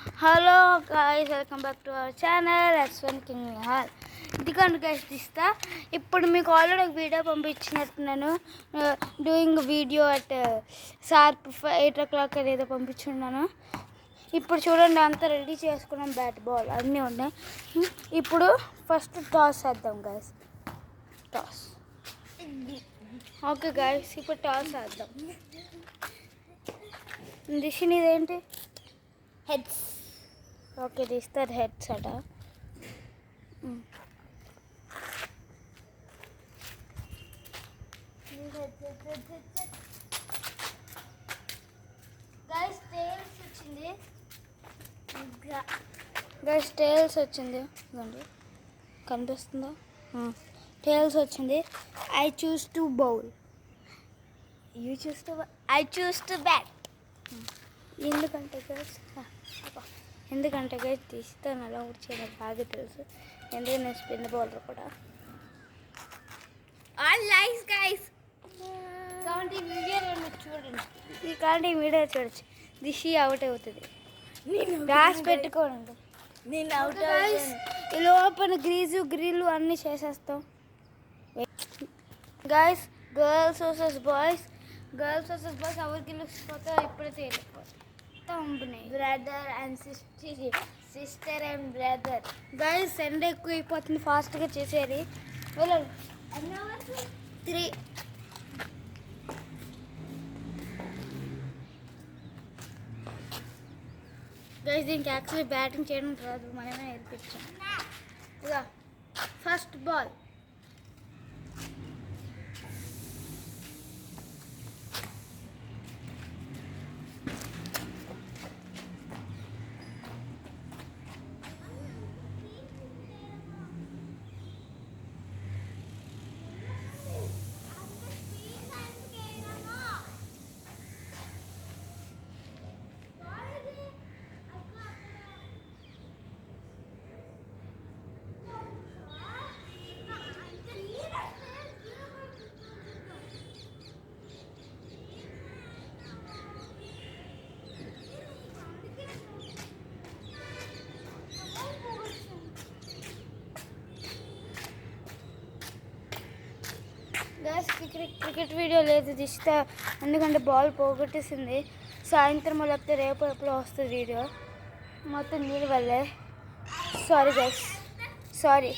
Hello guys, welcome back to our channel S1 King Nihal. ఇదిగోండి guys, తీస్తా. ఇప్పుడు మీకు ఆల్రెడీ ఒక వీడియో పంపించినట్టున్నాను. Doing video at sharp 8 o'clock ఏదో పంపించున్నాను. ఇప్పుడు చూడండి, అంతా రెడీ చేసుకున్నాం. బ్యాట్ బాల్ అన్నీ ఉన్నాయి. ఇప్పుడు ఫస్ట్ టాస్ వేద్దాం గైస్. టాస్. ఓకే గైస్, ఇప్పుడు టాస్ వేద్దాం. దిషి నీదేంటి? హెడ్స్. ఓకే, తీస్తారు హెడ్స్ అట. గైస్ టేల్స్ వచ్చింది. గైస్ టేల్స్ వచ్చింది. ఇదండి, కనిపిస్తుందా? టేల్స్ వచ్చింది. I choose to bowl. I choose to bat. ఎందుకంటే గైస్ తీస్తాను, అలా వచ్చేది బాగా తెలుసు. ఎందుకంటే నేను స్పిన్ బౌలర్ కూడా. All nice guys. కాబట్టి ఈ వీడియోలో చూడండి. ఈ వీడియో చూడొచ్చు. దిషి అవుట్ అవుతుంది. రాసి పెట్టుకోండి. నేను అవుట్ ఈ లోపల గ్రిల్లు అన్నీ చేసేస్తాం. గైస్, గర్ల్స్ వర్సెస్ బాయ్స్ ఎవరికి గెలిచిపోతే ఇప్పుడైతే వెళ్ళిపోతాయి. Brother and sister and brother. Guys ఎండ ఎక్కువ అయిపోతుంది, ఫాస్ట్గా చేసేది. వెళ్ళండి. 3. గైస్, దీనికి యాక్చువల్లీ బ్యాటింగ్ చేయడం రాదు, మనమే నేర్పించాం. ఇక first ball. Guys, cricket video లేదు తీస్తా, ఎందుకంటే బాల్ పోగొట్టేసింది. సాయంత్రం లేకపోతే రేపు ఎప్పుడో వస్తుంది వీడియో. మొత్తం నీళ్ళు వల్లే. Sorry guys, sorry.